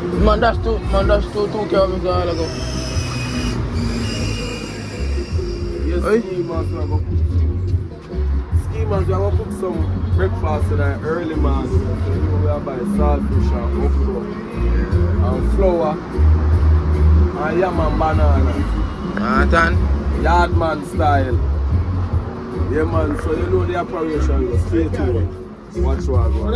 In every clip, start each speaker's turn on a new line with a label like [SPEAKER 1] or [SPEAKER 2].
[SPEAKER 1] Man, that's two carats a while ago.
[SPEAKER 2] Yes,
[SPEAKER 1] Hey?
[SPEAKER 2] schemers, we are going to cook some breakfast tonight, early man. So we are buy saltfish and okra and flour and yam and banana.
[SPEAKER 1] Nathan.
[SPEAKER 2] Yardman style. Yeah man, so you know the operation goes straight to it. Watch what go on.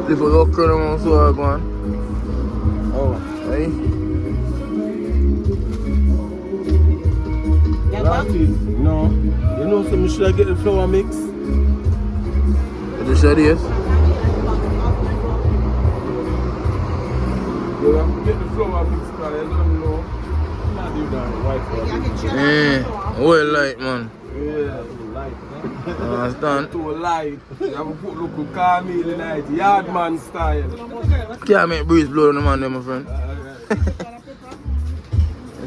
[SPEAKER 1] If we go curl them so I go on.
[SPEAKER 2] Oh.
[SPEAKER 1] Hey?
[SPEAKER 2] No. You know so should I get the flour mix?
[SPEAKER 1] You just said yes?
[SPEAKER 2] You have to get the flour mix because you don't know. Not do that white flour.
[SPEAKER 1] Well light man.
[SPEAKER 2] Yeah, too light.
[SPEAKER 1] Understand?
[SPEAKER 2] Too light. You have to put local caramel in it. Yardman style.
[SPEAKER 1] Can't make breeze blow on the man there, my friend.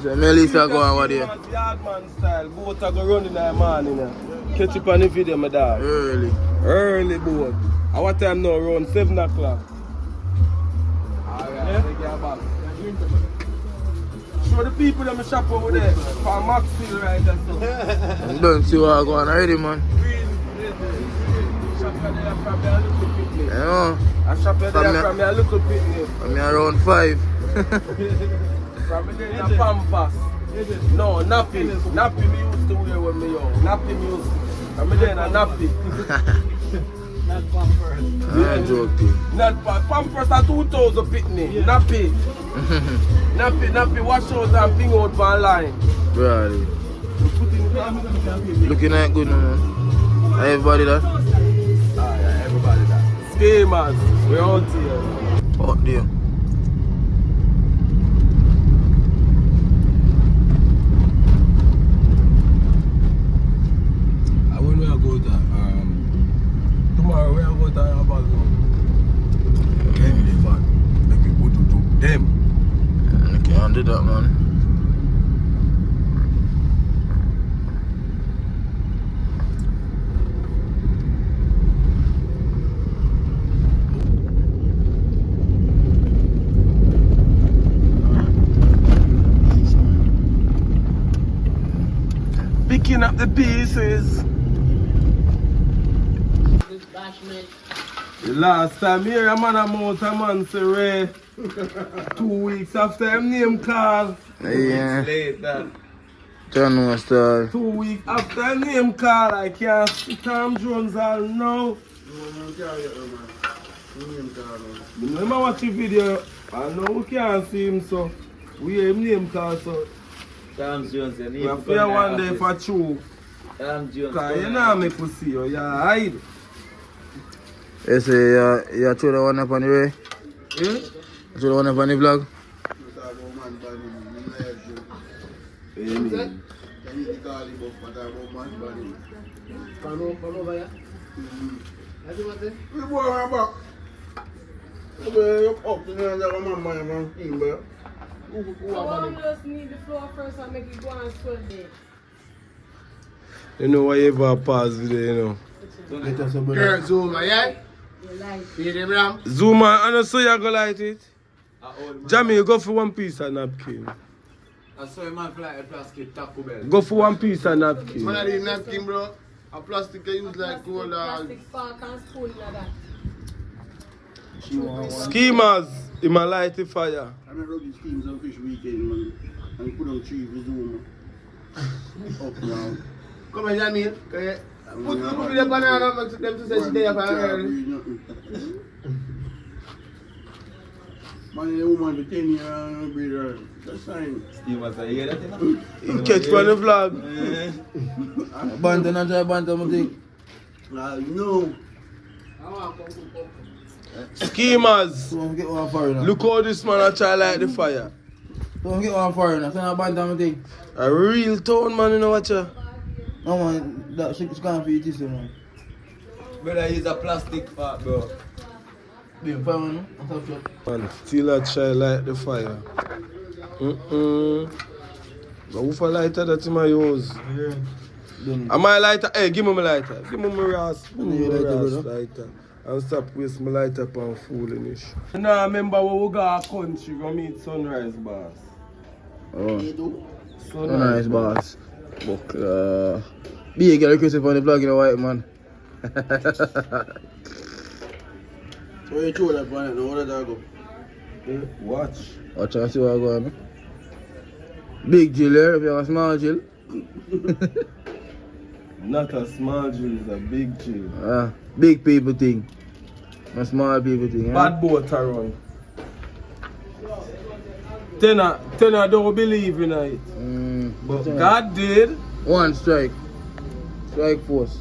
[SPEAKER 1] So Melissa go on what there?
[SPEAKER 2] Yardman style. Boat are go run in the morning. Catch up on the video, my dog.
[SPEAKER 1] Early.
[SPEAKER 2] Early boat. At what time now? Around 7 o'clock. Alright, take your back. Show the people that me shop over there. For Maxfield right there.
[SPEAKER 1] You don't see what I go on already, man.
[SPEAKER 2] Shop there from me a little picnic.
[SPEAKER 1] You know?
[SPEAKER 2] I shop there from me a little picnic.
[SPEAKER 1] I'm around 5.
[SPEAKER 2] From me there in a Pampas. No, nappy. Nappy me used to wear when me young. Nappy me used to. From me there in a nappy.
[SPEAKER 3] Not Pampers.
[SPEAKER 1] I'm joking.
[SPEAKER 2] Not Pampers are 2,000 picnic. Yeah. Nappy. Nappy, wash out and ping out for a line.
[SPEAKER 1] Really? Looking like good now, man. Everybody that?
[SPEAKER 2] Ah, yeah, everybody that. Schemers, we're out here.
[SPEAKER 1] Out there.
[SPEAKER 2] And when we are going to, tomorrow we are going to about them the van. Make we go to them.
[SPEAKER 1] You can't do that, man.
[SPEAKER 2] Picking up the pieces. The last time here, a man amount a man say Ray. 2 weeks after him name call.
[SPEAKER 1] Yeah.
[SPEAKER 2] Later.
[SPEAKER 1] Turn no star.
[SPEAKER 2] 2 weeks after him name call, I can't see Tom Jones all now. Remember watch the video, I know we can't see him, so we hear him name call, so
[SPEAKER 3] Tom Jones,
[SPEAKER 2] we have to one day for true.
[SPEAKER 3] Tom Jones.
[SPEAKER 2] Because you know make we see you, you hide.
[SPEAKER 1] You say you throw the one up on the way?
[SPEAKER 2] Eh?
[SPEAKER 1] You throw the one up on the vlog?
[SPEAKER 2] Amen.
[SPEAKER 3] Come over here.
[SPEAKER 4] Just need the floor first and make it go and swell there.
[SPEAKER 2] You know why you ever pause video, you know?
[SPEAKER 5] Girl, Zuma, yeah?
[SPEAKER 4] You like
[SPEAKER 5] Hear them, Ram?
[SPEAKER 2] Zuma, I know so you go light it. Jamie, you go for one piece of napkin.
[SPEAKER 3] I saw a man fly a plastic Taco Bell.
[SPEAKER 2] Go for one piece of napkin.
[SPEAKER 5] Man, I did napkin, bro. A plastic they use like gold.
[SPEAKER 4] plastic fork and spoon like that.
[SPEAKER 2] Schemers, in my light the fire.
[SPEAKER 5] I remember these schemes on fish weekend, man. And put on tree for Zuma. Up now. Come on, Jamie. Okay. Put the banana up to them to say today up early. Man, the woman for 10 years and breed her. That's fine.
[SPEAKER 3] Steve was a hear that, you know?
[SPEAKER 2] You catch for the vlog.
[SPEAKER 1] Bantam and try bantam, I think.
[SPEAKER 5] No.
[SPEAKER 2] Schemers,
[SPEAKER 1] Don't get one foreigner.
[SPEAKER 2] look how this man a try light the fire.
[SPEAKER 1] Don't get one foreigner. Can I bantam, I think.
[SPEAKER 2] A real town man, you know what you?
[SPEAKER 1] No man, that she can't feed this man.
[SPEAKER 3] Brother, use a plastic pot, bro.
[SPEAKER 1] Being fire man, no? Top shot.
[SPEAKER 2] Man, still a try light the fire. But who for lighter that him a use? Am I lighter? Hey, give me my lighter. Give me my ras. Give me my ras lighter. And stop wasting my lighter upon foolish. Nah, remember when we got a country go meet Sunrise Boss.
[SPEAKER 1] Oh.
[SPEAKER 2] Sunrise
[SPEAKER 1] Nice boss. Book, big girl requested on the vlog in a white man.
[SPEAKER 5] So you throw that one, now where that go?
[SPEAKER 2] Watch.
[SPEAKER 1] Watch and see what I go on. Big Jill here, if you have a small Jill.
[SPEAKER 2] Not a small Jill, it's a big Jill.
[SPEAKER 1] Big people thing. A small people thing.
[SPEAKER 2] Bad boat around. Tenor don't believe in it. But God did.
[SPEAKER 1] One strike. Strike force.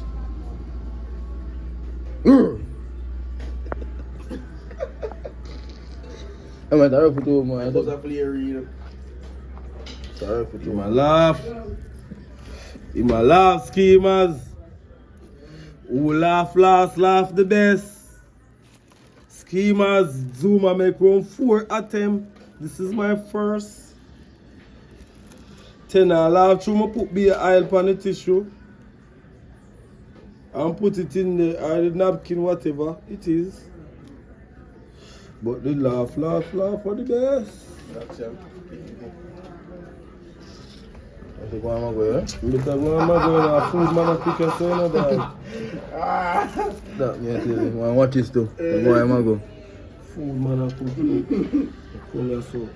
[SPEAKER 1] I'm at the for two man.
[SPEAKER 5] What's a player reader?
[SPEAKER 1] Sorry for two
[SPEAKER 2] In my
[SPEAKER 1] man.
[SPEAKER 2] laugh. In my laugh schemers. Who laugh last, laugh the best. Schemers, Zuma make round 4 attempt. This is my first. Tenor laugh through my put beer oil on the tissue. And put it in the napkin, whatever it is. But the laugh for the best.
[SPEAKER 1] I think one more go, yeah?
[SPEAKER 2] Because one man going to food man a pick a son of that.
[SPEAKER 1] That me I tell you. One what is to? Why am I go?
[SPEAKER 2] Food man a cook. Cool so.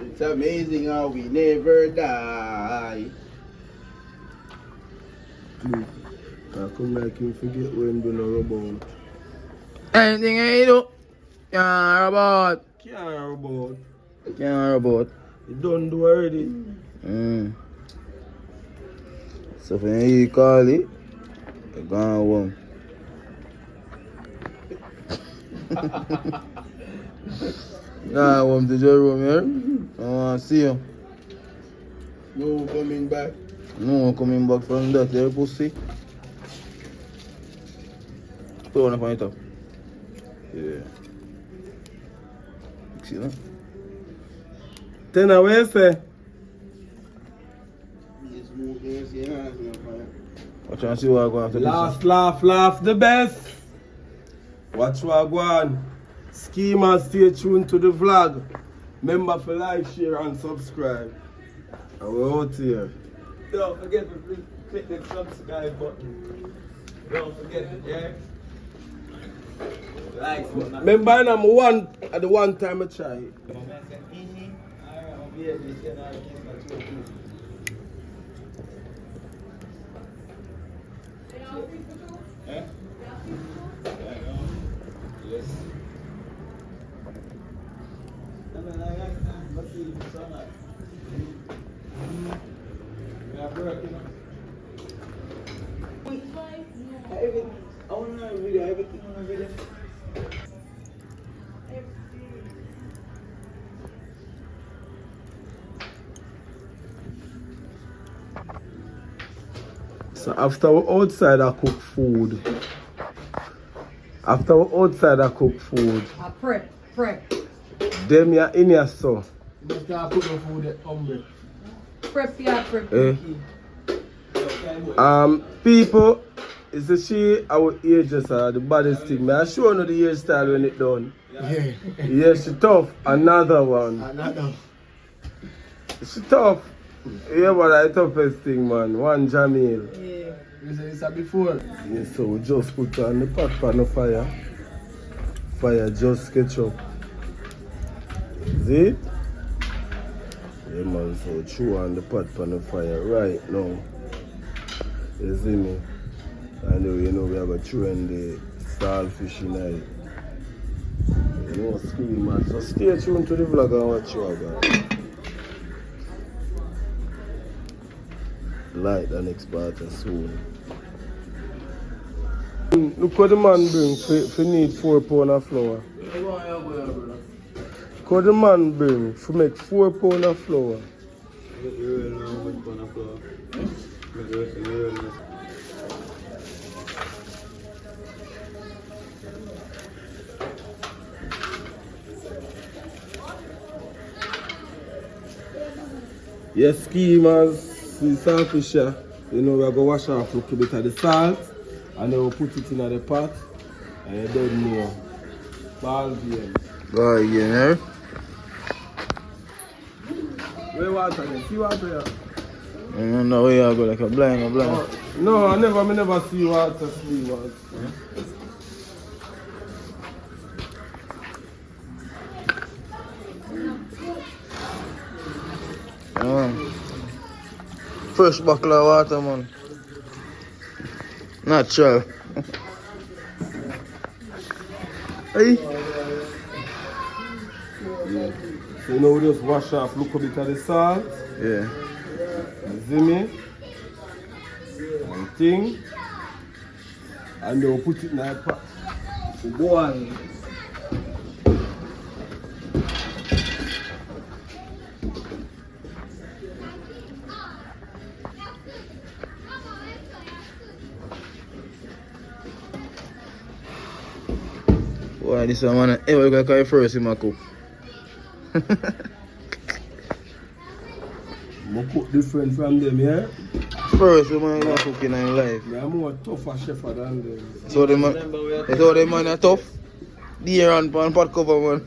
[SPEAKER 5] It's amazing how we never die.
[SPEAKER 2] I come like him forget when do no rub out.
[SPEAKER 1] Anything I do, can't robot.
[SPEAKER 2] Can't rub out.
[SPEAKER 1] Can't robot.
[SPEAKER 2] You done do already.
[SPEAKER 1] So when you call it, you go home. Nah, home to Jerome here. I want to see you.
[SPEAKER 5] No coming back.
[SPEAKER 1] No coming back from that there pussy. Put one up on it up. Yeah. See that?
[SPEAKER 2] Tenor, where you say?
[SPEAKER 5] Yes, move here, see your hands in the fire.
[SPEAKER 1] Watch and see what I go after
[SPEAKER 2] Last laugh the best. Watch what I go on. Schemers, stay tuned to the vlog. Remember to like, share and subscribe. And we're out here.
[SPEAKER 3] Don't forget to click the subscribe button. Don't forget it, yeah? Like button.
[SPEAKER 2] Remember I'm one at the one time I try.
[SPEAKER 3] I want to know the video, everything on the video.
[SPEAKER 2] So after we're outside I cook food. After we're outside I cook food.
[SPEAKER 4] Prep.
[SPEAKER 2] Them ya in here so.
[SPEAKER 5] You just can't put no food at hungry.
[SPEAKER 4] Prep.
[SPEAKER 2] People, it's the she our hairdresser, the baddest thing. I show you the hairstyle when it done.
[SPEAKER 5] Yeah.
[SPEAKER 2] Yeah, she tough. Another one.
[SPEAKER 5] Another.
[SPEAKER 2] She tough. Yeah, but I toughest thing, man. One Jamil.
[SPEAKER 4] Yeah.
[SPEAKER 5] You said it's a before.
[SPEAKER 2] Yeah, so we just put on the pot on the fire. Fire just catch up. See? Yeah, man, so chew on the pot on the fire right now. You see me? Anyway, you know we have a chew in the saltfish night. You know, scream, man. So stay tuned to the vlog and watch you again. Light the next part of soon. Look what the man bring if you need 4 pounds of flour. What the man bring to make 4 pounds of flour.
[SPEAKER 3] You really know how much pound of so.
[SPEAKER 2] Yes, schemers, the saltfish here. You know, we're going to wash off a little bit of the salt and then we'll put it in the pot and you don't know. Ball game.
[SPEAKER 1] Go again, eh?
[SPEAKER 2] Where water again? See water here?
[SPEAKER 1] I don't know where you go like a blind.
[SPEAKER 2] Oh, no, I never see water, see water.
[SPEAKER 1] Fresh bottle of water, man. Natural. Hey.
[SPEAKER 2] Yeah. So you know we just wash off, look a bit of the salt.
[SPEAKER 1] Yeah.
[SPEAKER 2] See me? And thing. And then we'll put it in the pot. So go on.
[SPEAKER 1] Boy, this one man ever gonna carry first in my cook.
[SPEAKER 2] I cook different from them, yeah?
[SPEAKER 1] First man gonna cook in your life.
[SPEAKER 2] I'm more tougher chef than them.
[SPEAKER 1] So the man are tough. Deer on pot cover, man.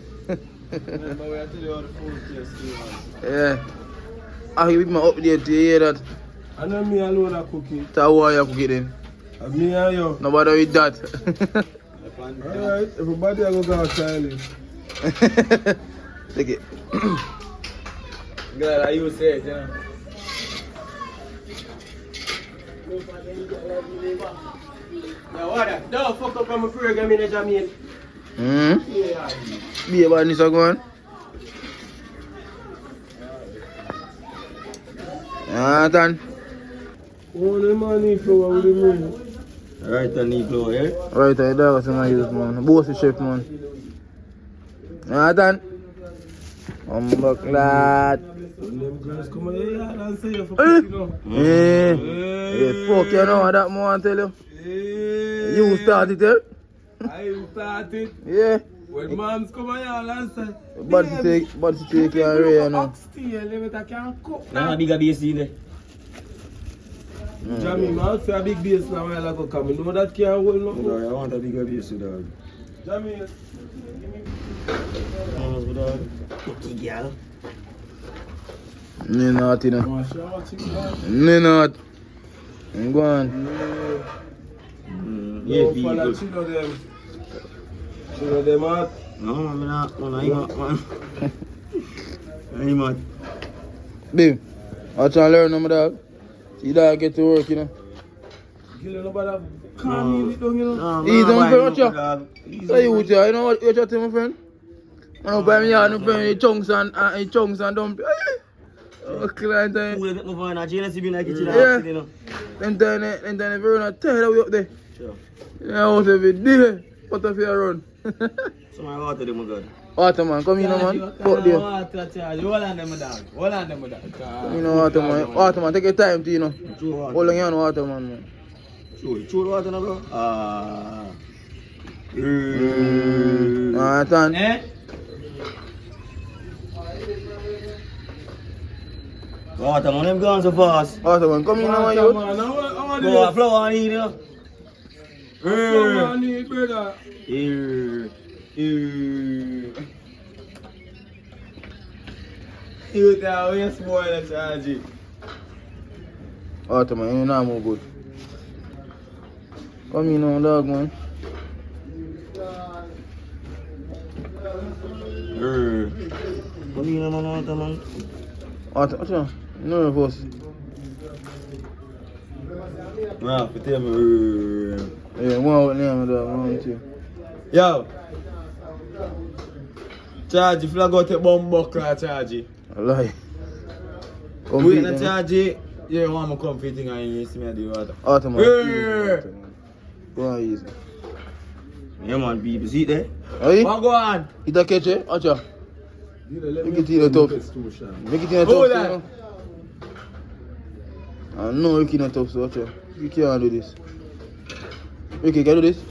[SPEAKER 3] Remember we are telling you how the food tastes,
[SPEAKER 1] Yeah. I give my update to you hear that.
[SPEAKER 2] And then me alone are cooking.
[SPEAKER 1] So how are you cooking then?
[SPEAKER 2] And me and you.
[SPEAKER 1] Nobody with that.
[SPEAKER 2] Alright, everybody are going to go outside.
[SPEAKER 1] Take it.
[SPEAKER 3] God, I used to say it, you know. Now what? Don't fuck up on my program in Jamaican. Yeah.
[SPEAKER 1] Be about this one. Tan.
[SPEAKER 2] Only money flour with the moon.
[SPEAKER 5] Right, I need flour, eh?
[SPEAKER 1] Right, I dog some I use, man. Bossy chef, man. Tan. Back lad.
[SPEAKER 2] Them girls come here and say you for cooking, you know.
[SPEAKER 1] Yeah. Yeah, fuck you know that man tell you. You started it.
[SPEAKER 2] I started.
[SPEAKER 1] Yeah.
[SPEAKER 2] When moms come here and say,
[SPEAKER 1] But to take your area, you know.
[SPEAKER 2] I can't cook.
[SPEAKER 5] Nah, bigger base in there.
[SPEAKER 2] Jamie, man, say a big base now while I go come. You know that can't hold no more.
[SPEAKER 5] I want a bigger base, dog.
[SPEAKER 2] Jamie,
[SPEAKER 5] Dog. Cookie girl.
[SPEAKER 1] No, not, you know.
[SPEAKER 2] wash your chicken.
[SPEAKER 1] No, not. Go on.
[SPEAKER 5] Yeah,
[SPEAKER 2] Don't follow
[SPEAKER 5] people.
[SPEAKER 2] chino them. Chino them out.
[SPEAKER 5] No, I'm not. No, I'm not, man. I'm not.
[SPEAKER 1] Babe, I'm trying to learn, my dog. See that get to work, you know.
[SPEAKER 2] Kill nobody. Calm me, don't you know.
[SPEAKER 1] Easy, my friend, watch you. Say you, you know what you're telling my friend? I don't buy me out, my friend, chunks and dump. Oh, client time.
[SPEAKER 5] Who let me find a jealous in the kitchen?
[SPEAKER 1] Yeah.
[SPEAKER 5] You know.
[SPEAKER 1] Then if you're not tired of you up there.
[SPEAKER 5] Sure.
[SPEAKER 1] Yeah, I was every day. What if you run?
[SPEAKER 5] So my water, them, God.
[SPEAKER 1] Water man, come in, man. Fuck there.
[SPEAKER 3] Water charge. Hold on them, dog. Hold on them, dog.
[SPEAKER 1] Come in, water man. Water man, take your time to, you know.
[SPEAKER 5] True water.
[SPEAKER 1] Hold on, you know, water man.
[SPEAKER 5] True water, no, bro.
[SPEAKER 1] Tan.
[SPEAKER 3] Eh?
[SPEAKER 5] Water, man, them gone so fast.
[SPEAKER 1] Water man, come in, man,
[SPEAKER 2] Water,
[SPEAKER 1] you.
[SPEAKER 2] man, I want
[SPEAKER 5] Go a
[SPEAKER 2] this.
[SPEAKER 5] flower and eat, you know.
[SPEAKER 2] Flour I need, brother.
[SPEAKER 3] You tell me spoil the charge.
[SPEAKER 1] Water man, you know I'm good. Come in, now, dog man.
[SPEAKER 5] Come in, man, water, man.
[SPEAKER 1] Water, what's wrong? No nervous.
[SPEAKER 5] Nah, for them.
[SPEAKER 1] Yeah, one out there, my dog, one with you.
[SPEAKER 3] Yo. Charge, flag out your bomb buckler, charge.
[SPEAKER 1] I lie. Come
[SPEAKER 3] Wait,
[SPEAKER 1] beat
[SPEAKER 3] na
[SPEAKER 1] them.
[SPEAKER 3] charge. You want me come fitting and you see me at the water.
[SPEAKER 1] Water man.
[SPEAKER 3] Hey.
[SPEAKER 1] Easy, water, man. Go on, easy.
[SPEAKER 5] Yeah, man, people, see there?
[SPEAKER 1] Hey,
[SPEAKER 3] What go on?
[SPEAKER 1] hit a catch, eh? Watch out. Make it in the top. Make it in the
[SPEAKER 3] Hold
[SPEAKER 1] top,
[SPEAKER 3] on.
[SPEAKER 1] you know. I know Ricky not tough, so watch out. You can't do this. Ricky, can you do this?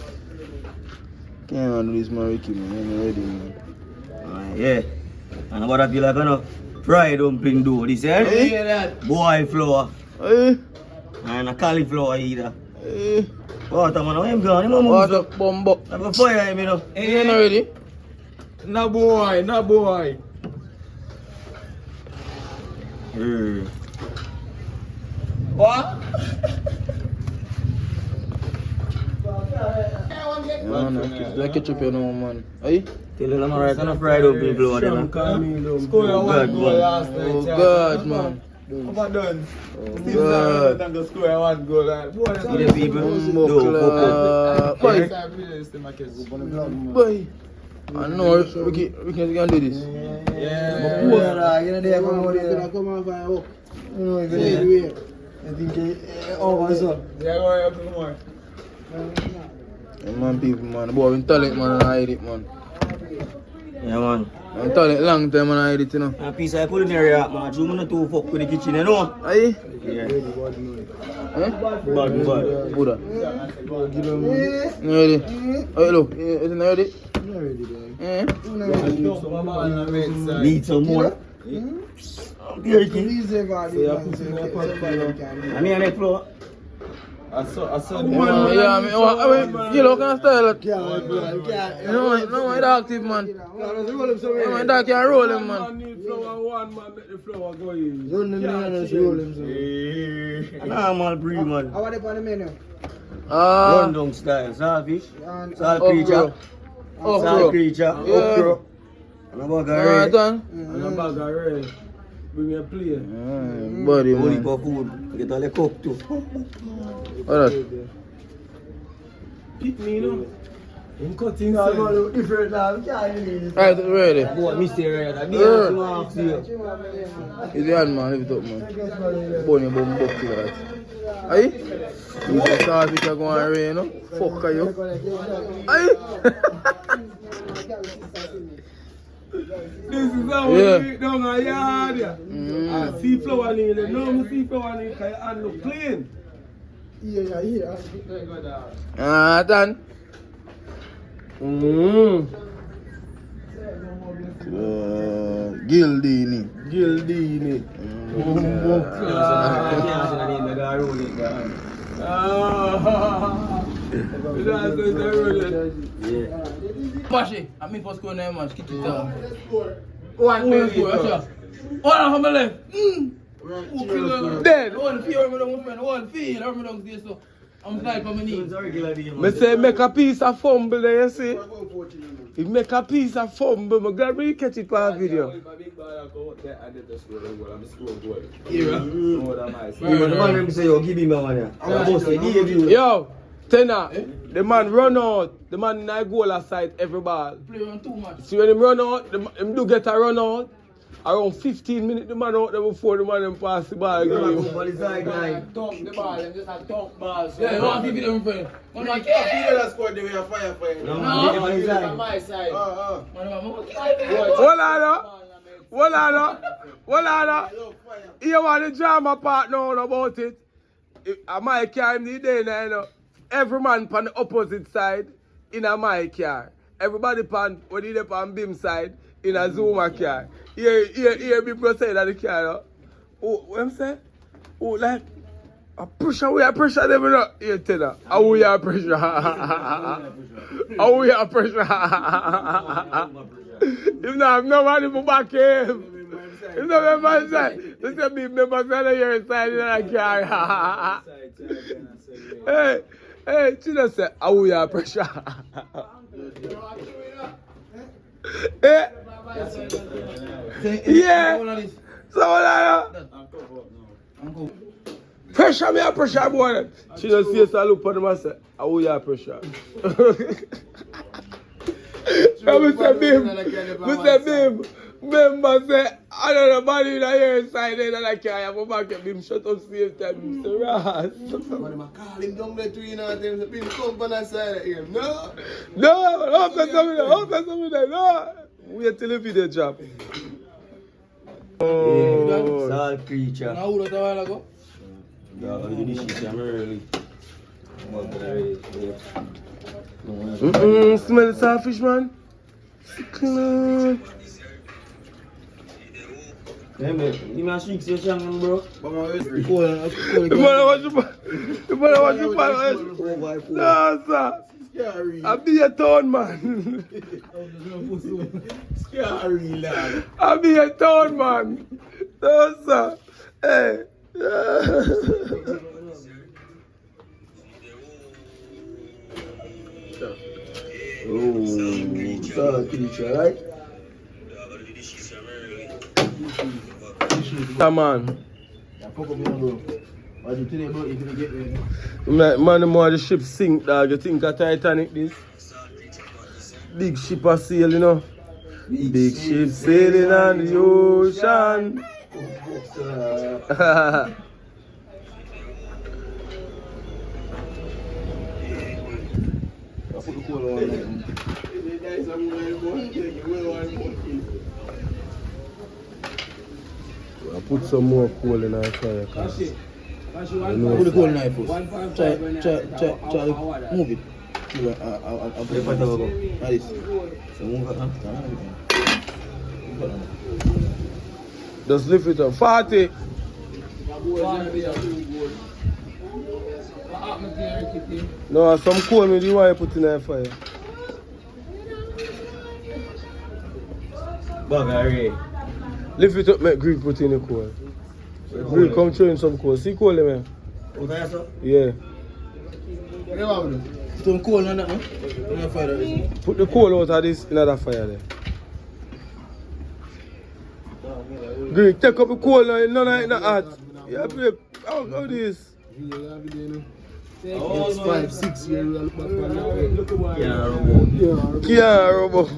[SPEAKER 1] Can't do this, man, Ricky, man. I'm ready, man.
[SPEAKER 3] Yeah. And what I feel like enough fried dumpling dough, this eh? Boil flour.
[SPEAKER 1] Hey.
[SPEAKER 3] And a cauliflower either.
[SPEAKER 1] Hey.
[SPEAKER 3] Water man, where him gone? Him a move.
[SPEAKER 1] Water, bomb up.
[SPEAKER 3] I go fire him, you know.
[SPEAKER 1] You not ready?
[SPEAKER 3] No boy, no boy. What?
[SPEAKER 1] No, no, like ketchup, you know, man. Hey?
[SPEAKER 3] Tell him I'm right on a fried dumpling flour then.
[SPEAKER 5] Score one goal last night.
[SPEAKER 1] Oh, God, man.
[SPEAKER 5] How done?
[SPEAKER 1] Oh,
[SPEAKER 5] Still
[SPEAKER 1] God.
[SPEAKER 5] not score one goal.
[SPEAKER 3] The people do.
[SPEAKER 1] Boy. Boy. I know we can do this.
[SPEAKER 5] Yeah.
[SPEAKER 6] You know, they have come and find out. You know, if they do it, I think what's up?
[SPEAKER 5] Yeah, go ahead, up more.
[SPEAKER 1] Yeah, man, people, man. Boy, I'm talent, man, and I hide it, man.
[SPEAKER 3] Yeah, man.
[SPEAKER 1] I'm talent long time, and I hide it, you know.
[SPEAKER 3] A piece of culinary art, man. You not too fuck with the kitchen, you know?
[SPEAKER 1] Aye?
[SPEAKER 3] Yeah.
[SPEAKER 1] Eh?
[SPEAKER 3] Bad.
[SPEAKER 1] Buddha. You ready? Oh, look. Is it not ready? Eh?
[SPEAKER 3] Need some more? Here it is.
[SPEAKER 6] Please, everybody.
[SPEAKER 3] I mean, I make flour.
[SPEAKER 5] I saw
[SPEAKER 1] Yeah, I mean, you know, kind of style.
[SPEAKER 6] Yeah,
[SPEAKER 1] No, my dog active, man. Yeah, my dog can roll him, man.
[SPEAKER 5] need flour one, man, make the flour go in.
[SPEAKER 3] Normal breed, man.
[SPEAKER 6] How are they on the menu?
[SPEAKER 3] London style. Saltfish, salt creature, salt creature, okra, and a bag of
[SPEAKER 1] Alright,
[SPEAKER 3] red.
[SPEAKER 1] done.
[SPEAKER 5] And a bag of red. Bring me a plate.
[SPEAKER 1] Buddy,
[SPEAKER 3] Only
[SPEAKER 1] man.
[SPEAKER 3] for food. Get all the cook too.
[SPEAKER 1] Alright.
[SPEAKER 5] Pick me, you know. In cutting
[SPEAKER 6] Different now. Yeah,
[SPEAKER 1] Alright, ready.
[SPEAKER 3] Boy, Mr. Red, I need to ask you.
[SPEAKER 1] It's the hand, man. Lift it up, man. Bunny bum buck to that. Aye? You say sauce which are going to rain, you know? Fuck are you? Aye?
[SPEAKER 5] This is how we eat down a yard. See flour in it. No, me see flour in it because your hand look clean.
[SPEAKER 1] Ah, done. Gildini. Bashi, I mean for score 9 match, kick it down. One on my left. Dead. One fear, my friend. One fear, I'm down there, so I'm slide for my knees.
[SPEAKER 5] Me say make a piece of fumble there, you see. If make a piece of fumble, I'm glad we catch it for a video. Yo, Tenor, the man run out. The man in the goal side every ball.
[SPEAKER 1] Play on too much.
[SPEAKER 5] See when him run out, him do get a run out. Around 15 minutes, the man out there before the man pass the ball.
[SPEAKER 1] Dunk the ball, and just a dunk ball. Yeah, you want to give them friend. Man, like, yeah.
[SPEAKER 2] squad, they were fire.
[SPEAKER 1] No, on my side.
[SPEAKER 5] Hold on. You want the drama part now about it? A my car in the day now, you know. Every man on the opposite side in a my car. Everybody pan when they on beam side in a Zuma car. Here people say that the car. You know? Oh, what I'm saying? Oh, like a pressure, we are pressure them, you know. Here, Tenor. How we are pressure? How we are pressure? If not, nobody for back him. If not, member side. They say me member side here side in the car. Hey, Chino say, how we are pressure? Yeah. So pressure me a pressure boy. She just see us all look on them and say, how we are pressure? Mr. Bim, member say, I don't know body in the hair inside there that I can't have a back at him. Shut up, same time, Mr. Ross.
[SPEAKER 2] Man, call him down there to you know, them people come on the side of him. No.
[SPEAKER 5] Don't say something there. No. Wait till the video drop.
[SPEAKER 3] Salt creature.
[SPEAKER 1] Now who that a while ago?
[SPEAKER 3] Yeah, I'll do this shit, I'm early.
[SPEAKER 5] Smell the starfish, man. Clean.
[SPEAKER 3] Hey, man, give me a shake session, bro.
[SPEAKER 5] You better watch your part. No, sir. I be a town man.
[SPEAKER 6] Scary lad.
[SPEAKER 5] I be a town man. No, sir. Hey.
[SPEAKER 3] Oh, sorry, teacher, right?
[SPEAKER 5] Come on. Man, the more the ship sink, dog. You think a Titanic this? Big ship a sail, you know. Big ship sailing on the ocean. I put some more coal in our fire.
[SPEAKER 6] Put the coal knife first. Try, move it. I'll put it back over. Like this.
[SPEAKER 5] Just lift it up. 40. No, some coal me do want to put in the fire.
[SPEAKER 3] Bagari.
[SPEAKER 5] Lift it up, make Greek put in the coal. Greek come throw in some coal. See coal, man? Yeah.
[SPEAKER 6] Some coal on that, no? Fire.
[SPEAKER 5] Put the coal out of this in that fire there. Greek, take up the coal now, none of it not hot. Yeah, babe. How this?
[SPEAKER 6] It's 5, 6 years. Look back on that.
[SPEAKER 5] Can't robot.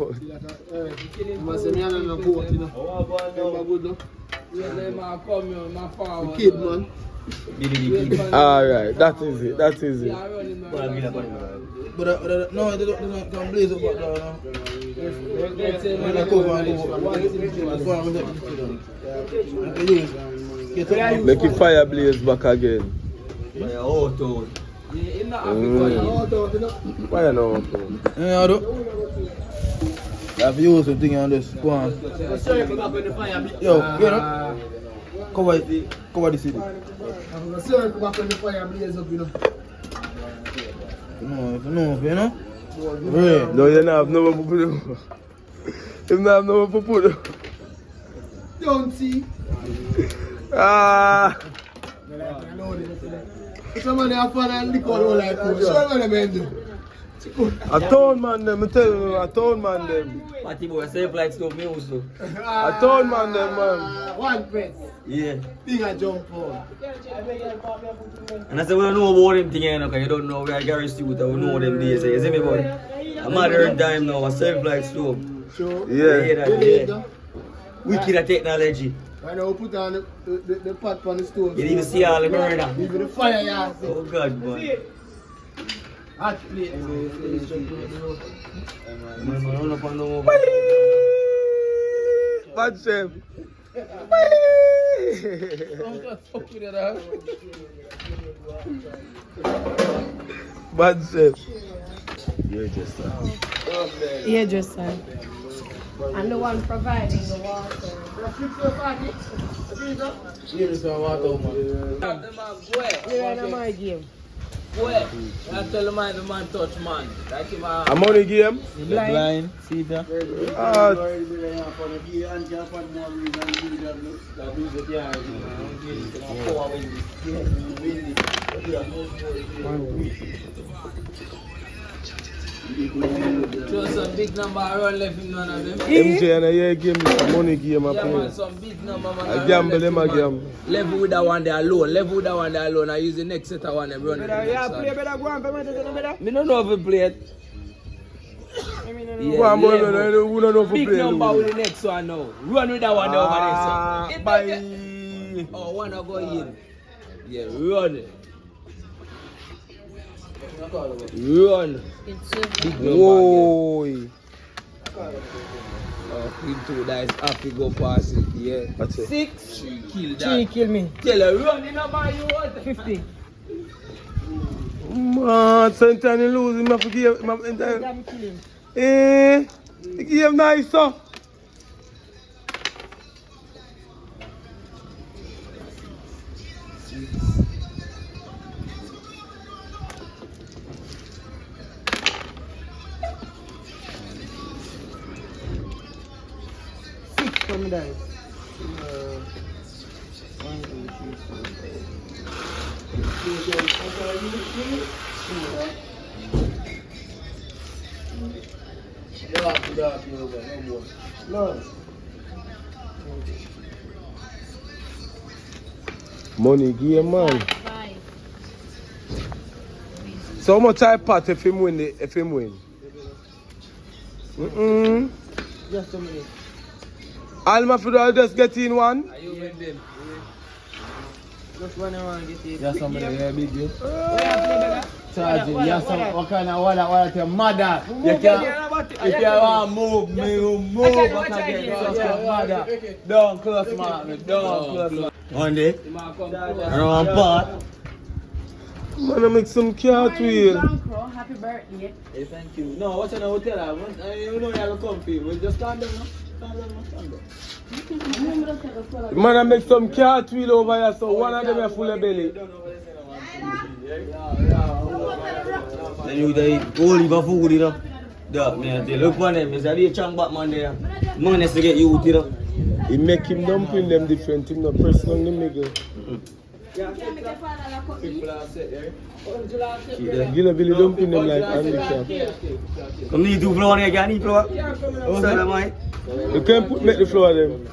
[SPEAKER 6] Kid, man.
[SPEAKER 5] Alright, that is it. That is it.
[SPEAKER 6] But no, they don't come blaze up back there.
[SPEAKER 5] Make it fire blaze back again. Fire now.
[SPEAKER 6] Yeah, I do. I have to use something on this. Go on. Yo, you know? Cover the city. I'm going to circle back on the fire blaze up, you know. You know? Right.
[SPEAKER 5] No, you don't have no more people. You don't have no more people.
[SPEAKER 6] Don't see.
[SPEAKER 5] Ah.
[SPEAKER 6] Somebody have fun and lick all like that. Show them what they do.
[SPEAKER 5] A town man them, I tell you, a town man them.
[SPEAKER 3] Party boy, safe like stuff me also.
[SPEAKER 5] A town man them, man.
[SPEAKER 6] One press.
[SPEAKER 3] Yeah.
[SPEAKER 6] Thing I jump on.
[SPEAKER 3] And I said, we don't know about them things, you know, because you don't know where I guarantee you that we know them days. You see me, boy? I'm modern time now, a safe like stuff.
[SPEAKER 6] Sure.
[SPEAKER 5] Yeah.
[SPEAKER 3] Yeah. Wicked at technology.
[SPEAKER 6] I know put on the pot on the stove.
[SPEAKER 3] You didn't even see all the murder.
[SPEAKER 6] Even the fire, yeah.
[SPEAKER 3] Oh, God, boy.
[SPEAKER 6] Hot plate.
[SPEAKER 5] Bad chef. Bad chef.
[SPEAKER 4] Hairdresser. And the one providing the water.
[SPEAKER 6] Here is some water, man.
[SPEAKER 4] Where am I game?
[SPEAKER 7] Where? I tell the man touch man. Like him
[SPEAKER 5] A money game?
[SPEAKER 7] blind. See that? Show some big number around left him none of them.
[SPEAKER 5] MJ and a year game is a money game.
[SPEAKER 7] Yeah man, some big number man.
[SPEAKER 5] I gamble them a game.
[SPEAKER 7] Level with that one there alone. Level with that one there alone. I use the next set of one and run it.
[SPEAKER 6] Yeah, play better, go on, better.
[SPEAKER 7] Me don't know if we play it.
[SPEAKER 5] Go on, boy, we don't know if we
[SPEAKER 7] big
[SPEAKER 5] play.
[SPEAKER 7] number with the next one now. Run with that one there over there. So.
[SPEAKER 5] Bye.
[SPEAKER 7] Oh, one go in. Yeah, run it. Run.
[SPEAKER 4] It's
[SPEAKER 7] Big number.
[SPEAKER 5] Whoa.
[SPEAKER 7] With 2 dice, half we go pass it, yeah.
[SPEAKER 1] What's it?
[SPEAKER 7] 6. 3 kill that.
[SPEAKER 4] 3 kill me.
[SPEAKER 7] Tell her, run in a man, you want
[SPEAKER 4] 50.
[SPEAKER 5] Man, sometimes you lose him, I forgive him.
[SPEAKER 4] Damn kill him.
[SPEAKER 5] Eh, he gave nice, so.
[SPEAKER 4] From dice.
[SPEAKER 7] 1, 2, 3, 4.
[SPEAKER 5] Money game, man.
[SPEAKER 4] 5.
[SPEAKER 5] So how much I pat if him win?
[SPEAKER 7] Just a minute.
[SPEAKER 5] Alma Fido just get in one.
[SPEAKER 7] Are you with them? Just one around get it.
[SPEAKER 6] Yeah, somebody here, big you. Charging, yeah, some what kind of what your mother. You can, if you want move, move, back again. Your mother. Don't close, man. Don't close.
[SPEAKER 3] One day, around part.
[SPEAKER 5] Man, I make some cartwheel.
[SPEAKER 4] Happy birthday.
[SPEAKER 6] Hey, thank you. No, what's in the hotel? You know you're comfy. We'll just stand down, no? Stand down.
[SPEAKER 5] Man, I make some cartwheel over here, so one of them is full of belly.
[SPEAKER 3] Then you eat all your food, you know. Yeah, man, they look on them. Is that the chunk back man there? Man has to get you, you know.
[SPEAKER 5] He make him dumpling them different, him not pressing on the middle. Gila Billy dumpling them like handicap.
[SPEAKER 3] Come need 2 floor there, can you floor? Salamai.
[SPEAKER 5] You can't make the floor them.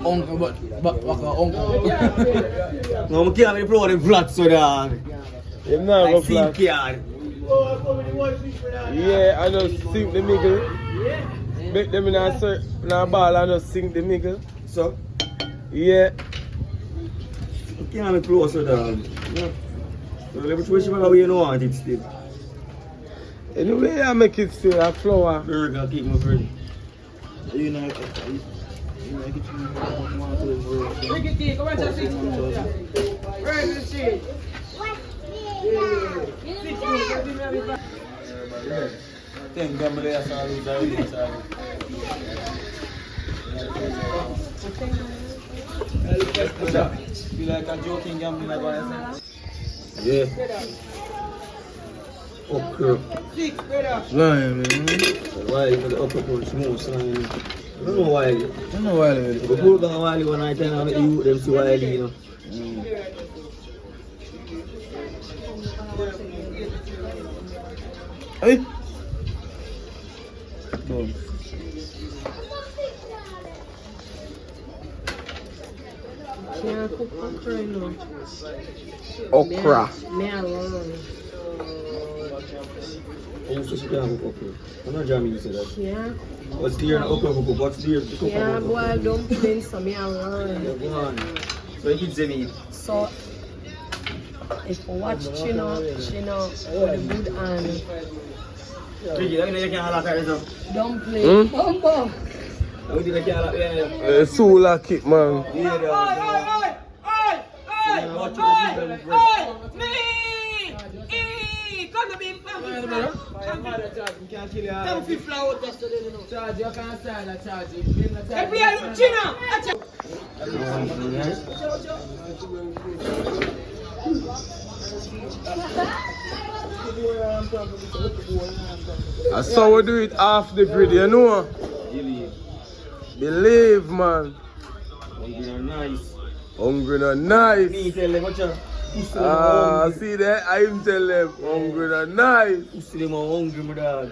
[SPEAKER 6] Uncle, but uncle.
[SPEAKER 3] No, I can't make the floor them flat so that.
[SPEAKER 5] Him not go
[SPEAKER 3] Like
[SPEAKER 5] flat.
[SPEAKER 3] CPR.
[SPEAKER 5] Yeah, I just sink the middle. Make them in a ball and just sink the middle.
[SPEAKER 3] So,
[SPEAKER 5] Yeah.
[SPEAKER 3] I can't make the floor so that. So, let me try to make you know want it still.
[SPEAKER 5] Anyway, I make it still a flower.
[SPEAKER 3] Burger, keep my friend.
[SPEAKER 6] You know, Ten gamble ya salu salu. Feel like a joking gambling about
[SPEAKER 3] Yeah. Okay.
[SPEAKER 5] Right, man.
[SPEAKER 3] Why you put the upper punch smooth sign? I don't know why.
[SPEAKER 6] I don't know why they
[SPEAKER 3] But put down while one night and I make you them see why you know.
[SPEAKER 5] Hey.
[SPEAKER 6] Boom.
[SPEAKER 4] Can't cook okra, you know.
[SPEAKER 5] Okra.
[SPEAKER 4] Me alone.
[SPEAKER 3] You say she can't cook okra. I'm not jamming you say that.
[SPEAKER 4] Can't
[SPEAKER 3] What's there in okra cook? What's there to cook?
[SPEAKER 4] Can't boil dumplings, so me alone.
[SPEAKER 3] Go on. So you kids say me.
[SPEAKER 4] So, if you watch Chino, for the good and
[SPEAKER 3] Tricky, you can't have that kind
[SPEAKER 4] dumpling. Bumbo.
[SPEAKER 3] You can't have that.
[SPEAKER 5] Sula kick, man. That's how we do it off the grid, you know? Believe, man.
[SPEAKER 3] Nice.
[SPEAKER 5] Hungry and nice.
[SPEAKER 3] Me tell them what you.
[SPEAKER 5] See that? I even tell them hungry and nice.
[SPEAKER 3] You see them all hungry, my dog.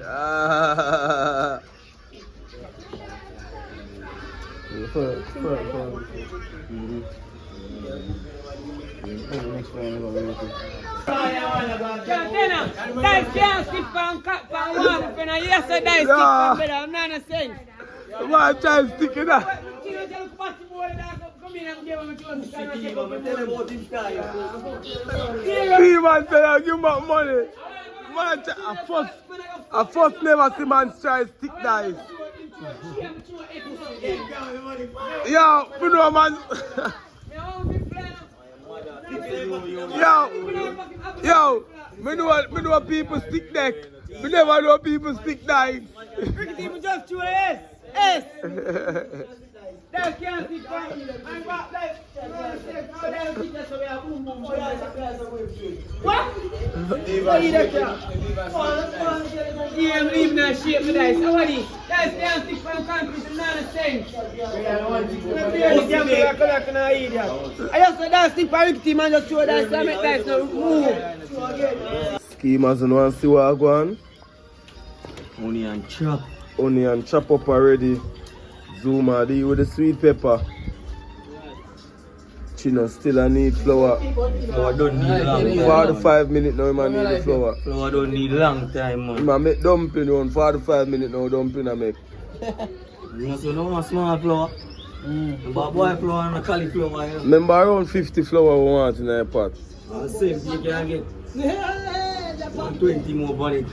[SPEAKER 8] Dice can't skip from one when I hear say dice skip from better. I'm not saying.
[SPEAKER 5] Why try to stick it out? He man tell you give me money. Man, I first I first never see man try stick dice. Yo, you know man. Yo, me know people stick deck. Me never know people stick dice.
[SPEAKER 8] People just throw S. S. That can't stick dice. I'm back like. What? Yeah, I'm leaving that shit for dice. How are these? Dice can't stick from countries and nonsense. I just said that stick for Ricky team and just throw dice to make dice now move.
[SPEAKER 2] Schemers, you want to see what I go on?
[SPEAKER 3] Onion chop.
[SPEAKER 2] Onion chop up already. Zuma deal with the sweet pepper. Chino still I need flour.
[SPEAKER 3] Flour don't need long time.
[SPEAKER 2] 45 minutes now, man need the flour.
[SPEAKER 3] Flour don't need long time, man.
[SPEAKER 2] Man make dumpling on 45 minutes now, dumpling I make.
[SPEAKER 3] You know one small flour. But boy flour and a cauliflower. You know.
[SPEAKER 2] Remember around 50 flour we want in that pot.
[SPEAKER 3] Same thing you can get. 20 more on it.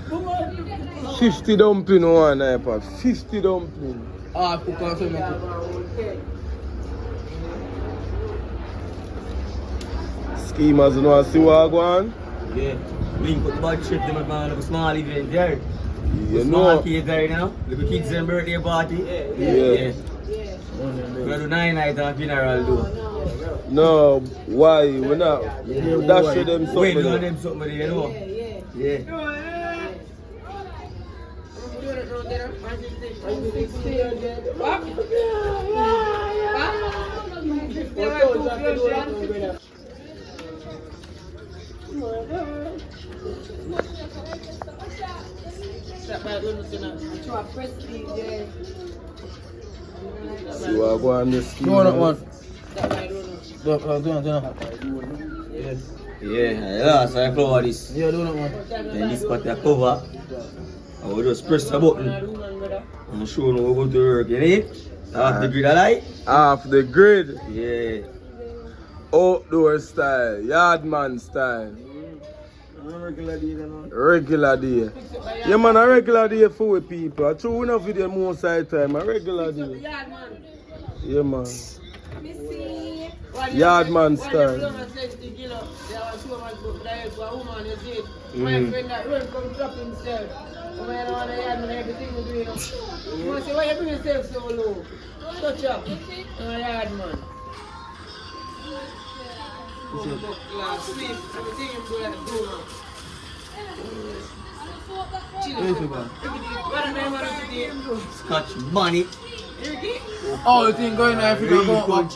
[SPEAKER 2] 50 dumpling we want in that pot. 50 dumpling.
[SPEAKER 6] Ah, cook on some.
[SPEAKER 2] Schemers, you know see what I go on?
[SPEAKER 3] Yeah. Link with bad shit, them at a small event there.
[SPEAKER 2] You
[SPEAKER 3] Small
[SPEAKER 2] know.
[SPEAKER 3] kids there, you know? Little kids and birthday party.
[SPEAKER 2] Yeah.
[SPEAKER 3] We do 9 night and funeral do.
[SPEAKER 2] No, why? We're not. Dash with them something.
[SPEAKER 3] Wait, do them something, you know? Yeah.
[SPEAKER 2] See what I go on this scheme.
[SPEAKER 6] No, not one.
[SPEAKER 3] Yeah, so I flour this.
[SPEAKER 6] Yeah, do not one.
[SPEAKER 3] Then this part I cover. I will just press the button and show you how we go to work, you know? Half the grid alight?
[SPEAKER 2] Half the grid.
[SPEAKER 3] Yeah.
[SPEAKER 2] Outdoor style. Yardman style. Regular day. Yeah man, a regular day for we people. I true we not video most of the time. A regular day. Yeah man. Yardman style.
[SPEAKER 8] Why you bring yourself so low? Touch up. Yardman.
[SPEAKER 3] Scotch money.
[SPEAKER 6] Oh, you think going there if you don't go back?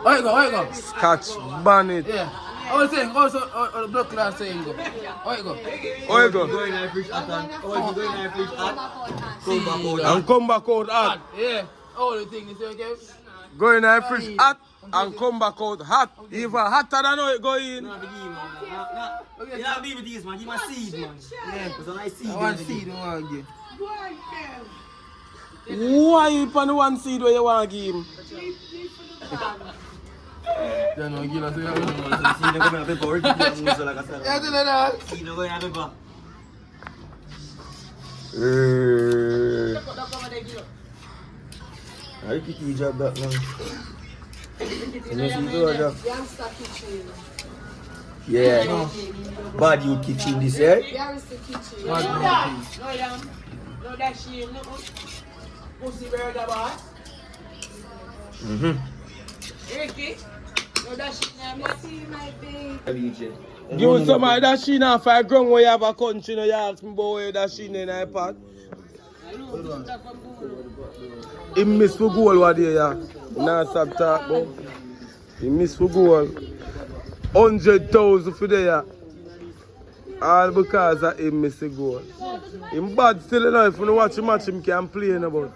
[SPEAKER 6] Where you go?
[SPEAKER 2] Scotch bonnet.
[SPEAKER 6] Yeah. Oh, you think also the blood class saying go. Where you go?
[SPEAKER 2] Where you go?
[SPEAKER 3] Go in there fish hot and go in there fish hot. Come back out.
[SPEAKER 2] And come back out hot.
[SPEAKER 6] Yeah. Oh, the thing is okay.
[SPEAKER 2] Go in there fresh hot and come back out hot. Even hotter than how it go in.
[SPEAKER 3] You don't have to give this, man. Give me a seed, man. Yeah, because I seed.
[SPEAKER 6] I want seed, I want to give.
[SPEAKER 2] Why you put the one seed where you want to give him?
[SPEAKER 6] Yeah, no, give us a
[SPEAKER 3] Seed, I'm going to pepper. Like I said.
[SPEAKER 6] yeah, do that.
[SPEAKER 3] Seed, I'm going to pepper. I keep you job that man. Yeah. Bad you kitchen this year.
[SPEAKER 8] No, that shit, no. Pussy burger boss. Ricky, no, that shit, my baby.
[SPEAKER 2] Give me some of that shit now for a ground where you have a country. You ask me about where that shit in the pot. He miss for goal what day, yeah. Nah, stop talk, bro. He miss for goal. 100,000 for the year. All because of him miss a goal. Him bad still enough. If you watch the match, him can play about.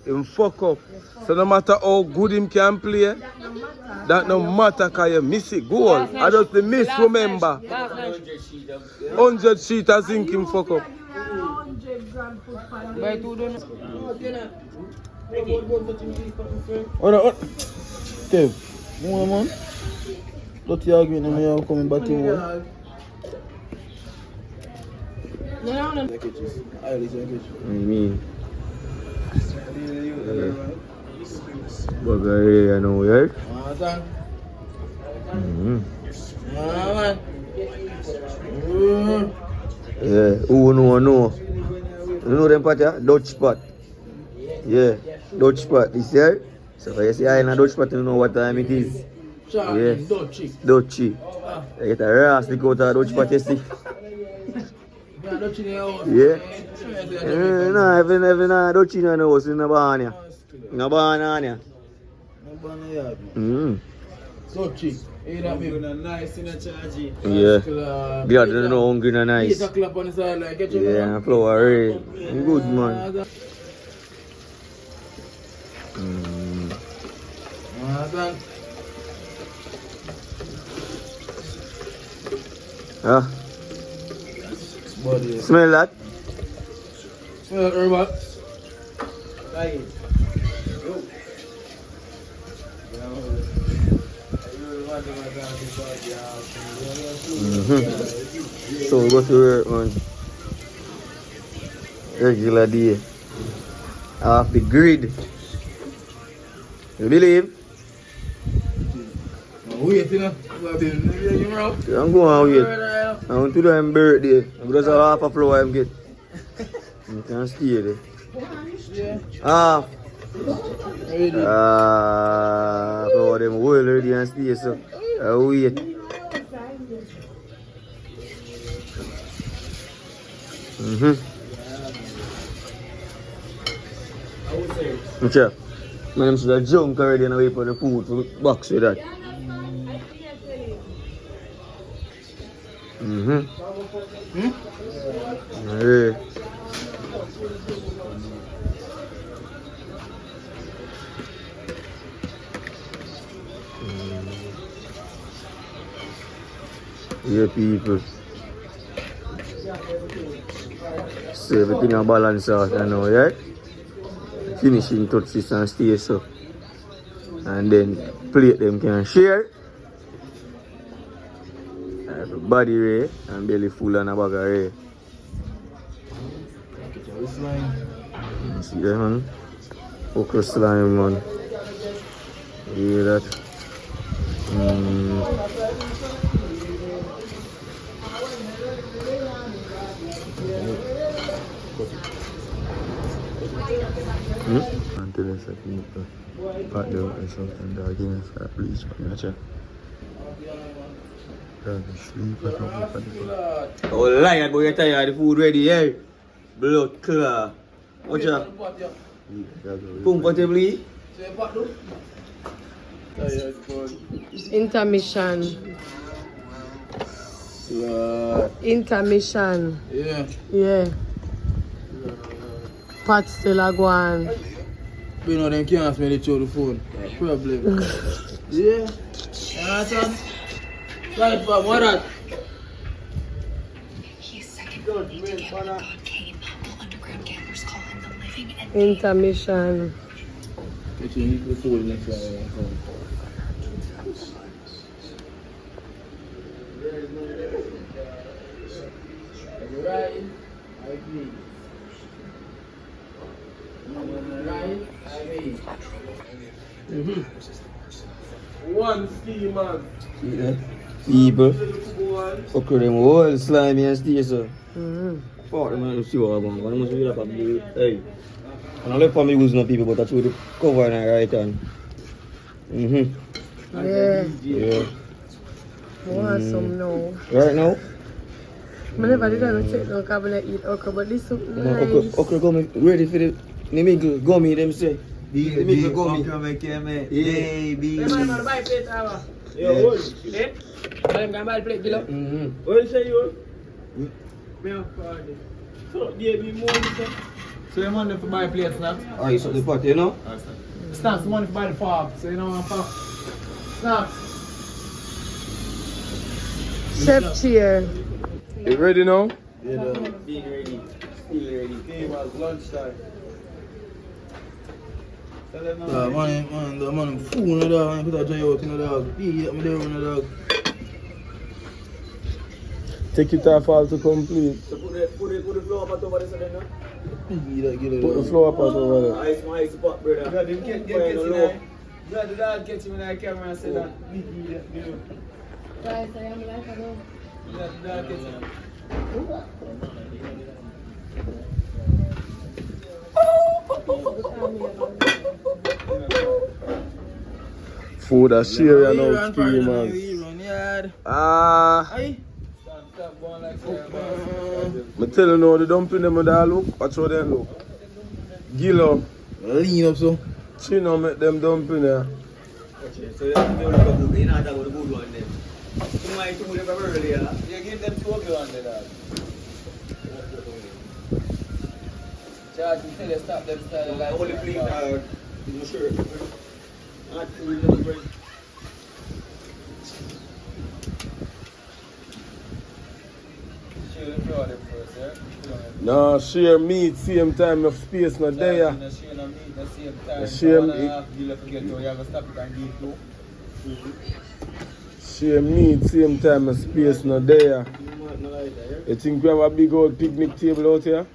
[SPEAKER 2] Him fuck up. So no matter how good him can play, that no matter because you miss a goal. I just the miss, remember. 100 sheet I think him fuck up. Hold on. Kev, more man. Don't you agree with me? I'm coming back to you.
[SPEAKER 4] No.
[SPEAKER 6] I like kitchen.
[SPEAKER 3] What do you mean? Burger here, you know, right?
[SPEAKER 6] Son.
[SPEAKER 3] Mm-hmm.
[SPEAKER 6] Man.
[SPEAKER 3] Yeah, who know? You know them pot, yeah? Dutch pot. Yeah, Dutch pot, this year. So if you see I in a Dutch pot, you know what time it is. Yes. Dutchy. You get a raw stick out of a Dutch pot, you see. Yeah. No, if you not Dutchy in the house, in the barn, yeah. In the barn, yeah. Mm.
[SPEAKER 6] Dutchy.
[SPEAKER 8] Nice in a charge.
[SPEAKER 3] Yeah. Glad you know hungry and nice.
[SPEAKER 6] 8 o'clock on the side, like, get you.
[SPEAKER 3] Yeah, flour ray. Good man.
[SPEAKER 6] Son.
[SPEAKER 3] Ah,
[SPEAKER 6] Body.
[SPEAKER 3] smell that?
[SPEAKER 6] Smell herbal.
[SPEAKER 8] Like
[SPEAKER 3] So we go to work on regular day. Off the grid. You believe?
[SPEAKER 6] Wait, you know.
[SPEAKER 3] I'm going to wait. I want to do my birthday. I'm just half a floor I'm get. You can stay there. Half. Floor them well already and stay so. I wait. Okay. My name should jump already and wait for the food to box with that. Yeah. Yeah, people. So everything a balance out, you know, right? Finishing touches and stay so. And then plate them can share. Body ray and belly full and a bag of ray. See that, man? Okra slime, man. You hear that? Until I said, part the or something, the against that bleach, oh, liar, boy, you're tired. The food ready, yeah? Blood clear. Watch out. Comfortably.
[SPEAKER 4] Intermission. Intermission.
[SPEAKER 6] Yeah.
[SPEAKER 4] Yeah. Pot still a go on.
[SPEAKER 6] You know, them can't ask me to throw the phone. Problem. Yeah. Son. Right, Bob, what that?
[SPEAKER 4] Intermission.
[SPEAKER 6] Get you the phone next time. Right, I agree. Right, I agree.
[SPEAKER 5] One ski man.
[SPEAKER 3] See that? People. Okra them all slimy and stay so. Fuck them, I see what I'm going. I must be up at the. Hey. And I left for me use no people, but I threw the cover on the right hand.
[SPEAKER 4] Yeah.
[SPEAKER 3] Yeah.
[SPEAKER 4] I want some now.
[SPEAKER 3] Right now?
[SPEAKER 4] I never did ever take no cabinet eat okra, but this soup nice.
[SPEAKER 3] Okra gummy ready for the middle gummy, them say. The middle gummy.
[SPEAKER 8] baby. Buy plate, yo, plate. I'm going to buy plate, below. What you say, you? Me have party. So, baby, more.
[SPEAKER 6] So you want them to buy plates now?
[SPEAKER 3] Oh, you saw the pot, you know?
[SPEAKER 6] Snacks, money to buy the fork. So you know what I'm Snacks.
[SPEAKER 4] Chef chair.
[SPEAKER 5] You ready now?
[SPEAKER 6] Yeah,
[SPEAKER 3] Being ready. Still ready.
[SPEAKER 8] Game was lunchtime.
[SPEAKER 6] Man, fool in the dog, put a joy out in the dog. Yeah, me there in the dog.
[SPEAKER 5] Take it off all to complete.
[SPEAKER 8] So put the flower pot over there, so then, no?
[SPEAKER 5] Put the flower pot over there.
[SPEAKER 8] Ice pot, brother.
[SPEAKER 6] God, them get
[SPEAKER 8] Fire no
[SPEAKER 6] you
[SPEAKER 8] low.
[SPEAKER 6] now. God, the dog catch him in the camera and say that big idiot, you know.
[SPEAKER 4] Guys, I am like a dog.
[SPEAKER 6] God, the dog catch him.
[SPEAKER 5] Food a share and now steamers. I tell you now, the dumpling them with that look, watch how they look. Gill up,
[SPEAKER 6] Lean up so.
[SPEAKER 5] chin up, make them dumpling there.
[SPEAKER 8] So you have to look at good. You know that was a good one then. You might do them earlier. You give them 2 of you on there.
[SPEAKER 7] Charge, you tell you stop them style of
[SPEAKER 8] I
[SPEAKER 7] life.
[SPEAKER 8] only play in my shirt. Not too little break.
[SPEAKER 7] Share the floor them first, yeah?
[SPEAKER 5] No, share meat, same time of space, not there.
[SPEAKER 7] Share no meat, the same time.
[SPEAKER 5] Share
[SPEAKER 7] One and a
[SPEAKER 5] meat.
[SPEAKER 7] half deal forget how you have to stop it and give two.
[SPEAKER 5] Share meat, same time of space, not there. You think we have a big old picnic table out here?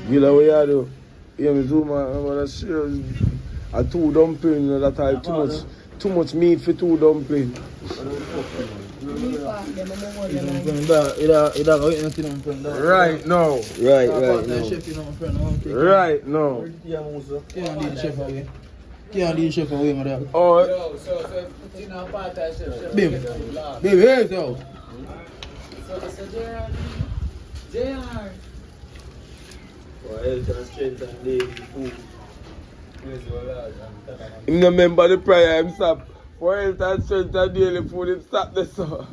[SPEAKER 5] Gila, what you do? Yeah, me do man, I'm gonna share a 2 dumpling that I too much meat for 2 dumpling. Right now.
[SPEAKER 3] Right now.
[SPEAKER 5] Right now.
[SPEAKER 6] Can't lead the chef away. Can't lead the chef away, mother.
[SPEAKER 5] Oh,
[SPEAKER 7] Yo, so put in a part of chef.
[SPEAKER 6] Baby, baby, hey, so.
[SPEAKER 7] So JR.
[SPEAKER 8] For health and strength and daily food.
[SPEAKER 5] him no remember the prayer him stop. For health and strength and daily food, him stop this so.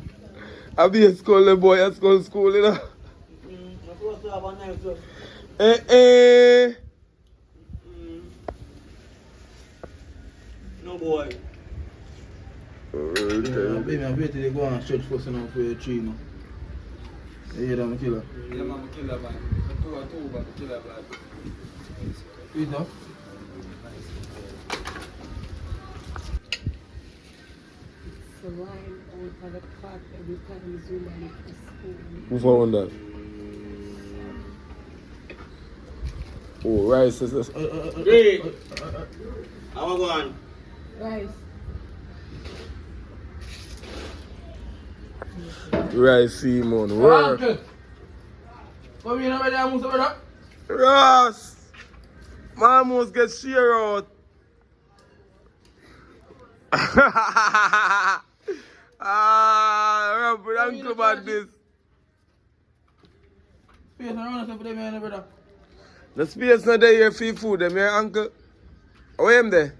[SPEAKER 5] I be a school the boy at school, you know.
[SPEAKER 8] I'm supposed to have a nice one. No boy.
[SPEAKER 6] Baby, I'm waiting to go and stretch first enough for your tree, no. You hear that, my killer?
[SPEAKER 7] Yeah, man, killer man. Two, but killer man.
[SPEAKER 6] Eat up.
[SPEAKER 4] So why out of the park every time Zuma leaves school?
[SPEAKER 5] Who found that? Oh, rice is
[SPEAKER 8] Hey! How am I going?
[SPEAKER 4] Guys,
[SPEAKER 5] rice Simon. Work.
[SPEAKER 6] Come here, my dear, brother.
[SPEAKER 5] Ross! Man must get share out. Ramp with Uncle Badness.
[SPEAKER 6] Space around us for them, my brother.
[SPEAKER 5] The space not there here for food, them here, Uncle. How am there?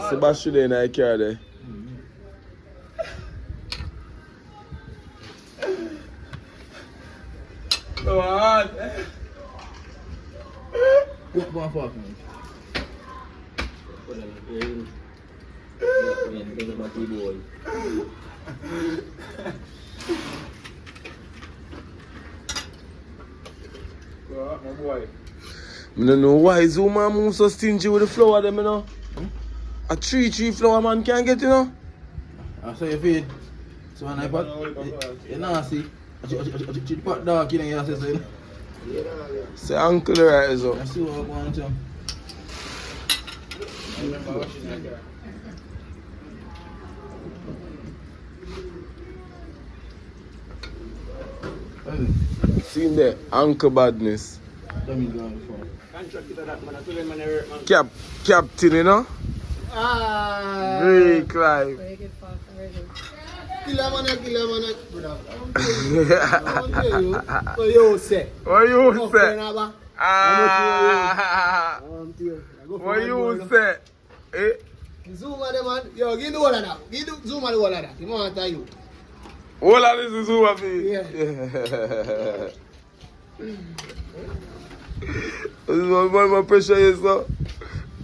[SPEAKER 5] Sebastian there in the car there.
[SPEAKER 6] Go on. Go on, fuck me.
[SPEAKER 7] My boy.
[SPEAKER 5] I don't know why Zuma move so stingy with the flower them, you know. A 3 flower man can't get, you know.
[SPEAKER 6] I saw your feed. So when I put, you know, see, she put dark in your ass, you know.
[SPEAKER 5] Say Uncle right so.
[SPEAKER 6] I see what I'm going to.
[SPEAKER 5] Seen there, Uncle Badness.
[SPEAKER 6] Let me go before.
[SPEAKER 5] Captain, you know. Very Clive.
[SPEAKER 4] very good park, very good.
[SPEAKER 6] Kill him, brother. What you say?
[SPEAKER 5] What you say? What you say? Eh?
[SPEAKER 6] Zuma the man. Yo, give the wall of that. Give the Zuma the wall of that. He want to tell you.
[SPEAKER 5] All of this is Zuma for
[SPEAKER 6] Yeah.
[SPEAKER 5] This is one more pressure here, sir.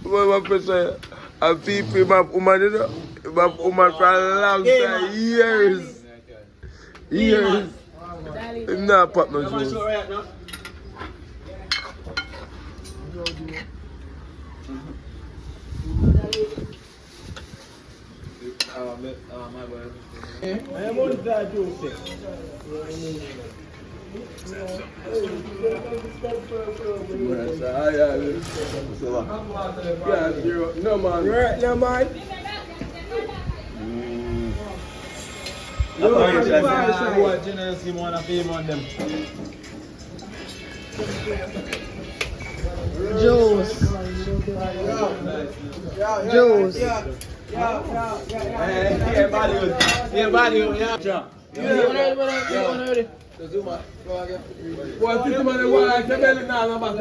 [SPEAKER 5] One more pressure here. And people have woman, you know. They have woman for a long time. Years. Years.
[SPEAKER 4] Darling,
[SPEAKER 5] Him not pop no juice. No man. Right, no man.
[SPEAKER 4] Juice. Juice.
[SPEAKER 5] What's this man? Why I tell you now? I'm about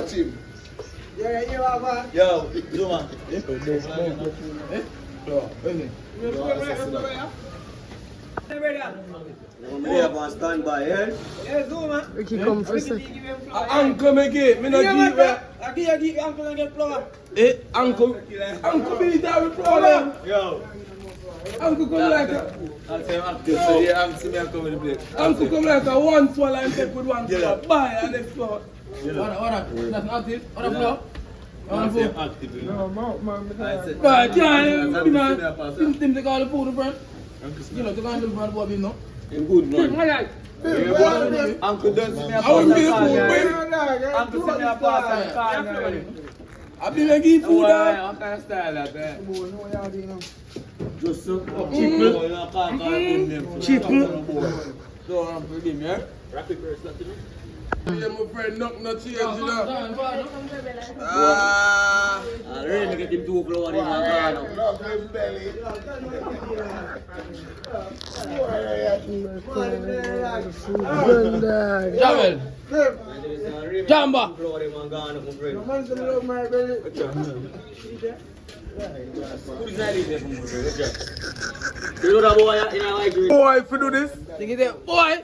[SPEAKER 5] to
[SPEAKER 3] Yo, Zuma. We have on standby, eh?
[SPEAKER 4] Ricky come for sec.
[SPEAKER 5] Uncle me give me no give it.
[SPEAKER 8] I give uncle and get flour.
[SPEAKER 5] Eh, uncle be there with flour.
[SPEAKER 3] Yo.
[SPEAKER 5] Uncle come like a.
[SPEAKER 3] I'll say active, so you haven't seen me come with the plate.
[SPEAKER 5] Uncle come like a one swallow and take with one flour. Buy and next flour. What? That's not it. What flour?
[SPEAKER 3] I'll say active.
[SPEAKER 5] Right, can't you know? Tim take all the food, friend. You know, take all the food, what we know.
[SPEAKER 3] Good man. Uncle don't see me a pass. Uncle see me a pass.
[SPEAKER 5] I been like eat food out.
[SPEAKER 3] What kind of style that, man? Just so
[SPEAKER 5] Chicken.
[SPEAKER 3] So I'm for him, yeah?
[SPEAKER 5] Yeah, my friend, not change, you know.
[SPEAKER 3] I really get him 2 flour in my
[SPEAKER 5] Javel. Jamba. Boy, if you do this.
[SPEAKER 7] Think it there, boy.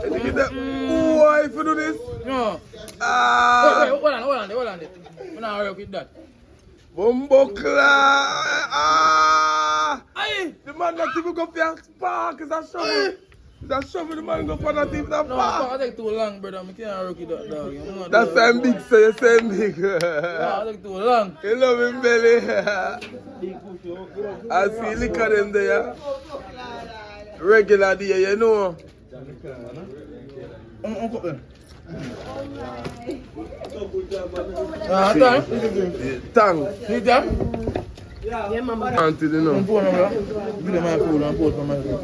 [SPEAKER 5] Boy, if you do this.
[SPEAKER 7] No.
[SPEAKER 5] Ah.
[SPEAKER 7] Wait, hold on. We're not hurry up with that.
[SPEAKER 5] Bumbokla. Ah. Aye. The man that even go for a spark is a shovel. That shovel, the man go for that even a
[SPEAKER 7] No,
[SPEAKER 5] spark.
[SPEAKER 7] I take too long, brother. I can't hurry up with that, dog.
[SPEAKER 5] That's same big, so you same big.
[SPEAKER 7] No, I take too long.
[SPEAKER 5] You love him, belly. I see liquor them there. Regular day, you know. Tang.
[SPEAKER 7] See that?
[SPEAKER 4] Yeah, mama.
[SPEAKER 5] Auntie, you know.
[SPEAKER 7] Give them my food and post for my food.